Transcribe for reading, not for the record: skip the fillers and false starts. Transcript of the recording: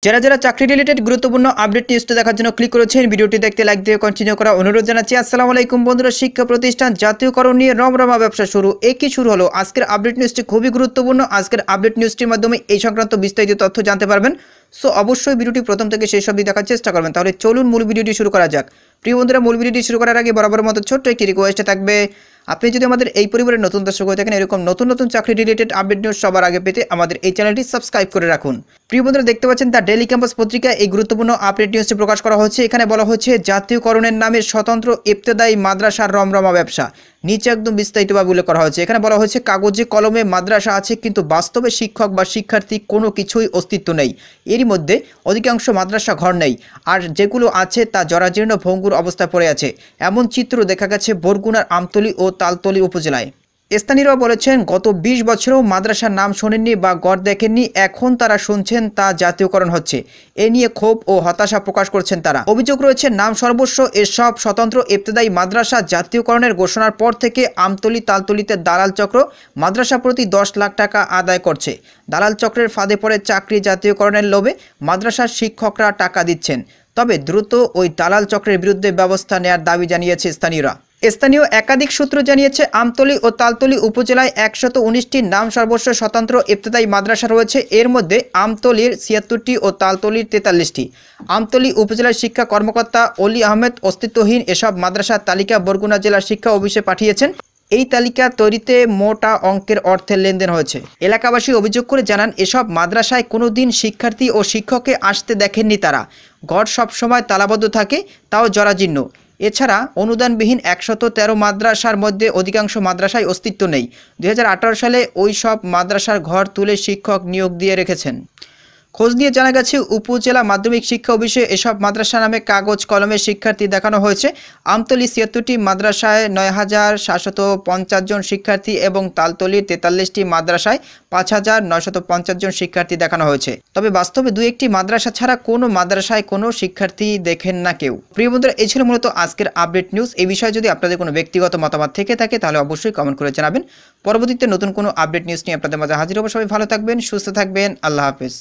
যারা যারা চাকরি রিলেটেড গুরুত্বপূর্ণ আপডেট নিউজটা দেখার জন্য ক্লিক করেছেন, ভিডিওটি দেখতে লাইক দিয়ে কন্টিনিউ করা অনুরোধ জানাচ্ছি। আসসালামু আলাইকুম বন্ধুরা, শিক্ষা প্রতিষ্ঠান জাতীয়করণ নিয়ে রমরমা ব্যবসা শুরু। একই শুরু হলো আজকের আপডেট নিউজটি, খুবই গুরুত্বপূর্ণ। আজকের আপডেট নিউজটির মাধ্যমে এই সংক্রান্ত বিস্তারিত তথ্য জানতে পারবেন। সো অবশ্যই ভিডিওটি প্রথম থেকে শেষ অবধি দেখার চেষ্টা করবেন। তাহলে চলুন মূল ভিডিওটি শুরু করা যাক। প্রিয় বন্ধুরা, মূল ভিডিওটি শুরু করার আগে বরাবর মতো ছোট্ট একটি রিকোয়েস্ট থাকবে, আপনি যদি আমাদের এই পরিবারের নতুন দর্শক হয়ে থাকেন, এরকম নতুন নতুন চাকরি রিলেটেড আপডেট নিউজ সবার আগে পেতে আমাদের এই চ্যানেলটি সাবস্ক্রাইব করে রাখুন। প্রিয় বন্ধুরা, দেখতে পাচ্ছেন দ্য ডেইলি ক্যাম্পাস পত্রিকায় এই গুরুত্বপূর্ণ আপডেট নিউজটি প্রকাশ করা হচ্ছে। এখানে বলা হচ্ছে জাতীয়করণের নামে স্বতন্ত্র ইবতেদায়ী মাদ্রাসার রমরমা ব্যবসা। নিচে একদম বিস্তারিতভাবে উল্লেখ করা হয়েছে। এখানে বলা হয়েছে কাগজে কলমে মাদ্রাসা আছে, কিন্তু বাস্তবে শিক্ষক বা শিক্ষার্থী কোনো কিছুই অস্তিত্ব নেই। এরই মধ্যে অধিকাংশ মাদ্রাসা ঘর নেই, আর যেগুলো আছে তা জরাজীর্ণ ভঙ্গুর অবস্থায় পড়ে আছে। এমন চিত্র দেখা গেছে বরগুনার আমতলী ও তালতলী উপজেলায়। স্থানীয়রা বলেছেন, গত 20 বছরেও মাদ্রাসার নাম শোনেননি বা গড় দেখেননি, এখন তারা শুনছেন তা জাতীয়করণ হচ্ছে। এ নিয়ে ক্ষোভ ও হতাশা প্রকাশ করছেন তারা। অভিযোগ রয়েছে, নাম সর্বস্ব এসব স্বতন্ত্র ইবতেদায়ী মাদ্রাসা জাতীয়করণের ঘোষণার পর থেকে আমতলী তালতলীতে দালাল চক্র মাদ্রাসা প্রতি 10 লাখ টাকা আদায় করছে। দালাল চক্রের ফাঁদে পড়ে চাকরি জাতীয়করণের লোভে মাদ্রাসার শিক্ষকরা টাকা দিচ্ছেন। তবে দ্রুত ওই দালাল চক্রের বিরুদ্ধে ব্যবস্থা নেয়ার দাবি জানিয়েছে স্থানীয়রা। স্থানীয় একাধিক সূত্র জানিয়েছে, আমতলী ও তালতলী উপজেলায় 119টি নাম সর্বস্ব স্বতন্ত্র ইবতেদায়ী মাদ্রাসা রয়েছে। এর মধ্যে আমতলীর 76টি ও তালতলীর 43টি। আমতলী উপজেলার শিক্ষা কর্মকর্তা অলি আহমেদ অস্তিত্বহীন এসব মাদ্রাসার তালিকা বরগুনা জেলা শিক্ষা অফিসে পাঠিয়েছেন। এই তালিকা তৈরিতে মোটা অঙ্কের অর্থের লেনদেন হয়েছে। এলাকাবাসী অভিযোগ করে জানান, এসব মাদ্রাসায় কোনোদিন শিক্ষার্থী ও শিক্ষককে আসতে দেখেননি তারা। ঘর সবসময় তালাবদ্ধ থাকে, তাও জরাজীর্ণ। এছাড়া অনুদানবিহীন 113 মাদ্রাসার মধ্যে অধিকাংশ মাদ্রাসায় অস্তিত্ব নেই। 2018 সালে ওই সব মাদ্রাসার ঘর তুলে শিক্ষক নিয়োগ দিয়ে রেখেছেন। খোঁজ নিয়ে জানা গেছে, উপজেলা মাধ্যমিক শিক্ষা অফিসে এসব মাদ্রাসা নামে কাগজ কলমে শিক্ষার্থী দেখানো হয়েছে। আমতলী 76টি মাদ্রাসায় 9750 জন শিক্ষার্থী এবং তালতলীর 43টি মাদ্রাসায় 5950 জন শিক্ষার্থী দেখানো হয়েছে। তবে বাস্তবে 2-1টি মাদ্রাসা ছাড়া কোনো মাদ্রাসায় কোনো শিক্ষার্থী দেখেন না কেউ। প্রিয় বন্ধুরা, এই ছিল মূলত আজকের আপডেট নিউজ। এই বিষয়ে যদি আপনাদের কোনো ব্যক্তিগত মতামত থেকে থাকে তাহলে অবশ্যই কমেন্ট করে জানাবেন। পরবর্তীতে নতুন কোনো আপডেট নিউজ নিয়ে আপনাদের মাঝে হাজির হব। সবাই ভালো থাকবেন, সুস্থ থাকবেন। আল্লাহ হাফেজ।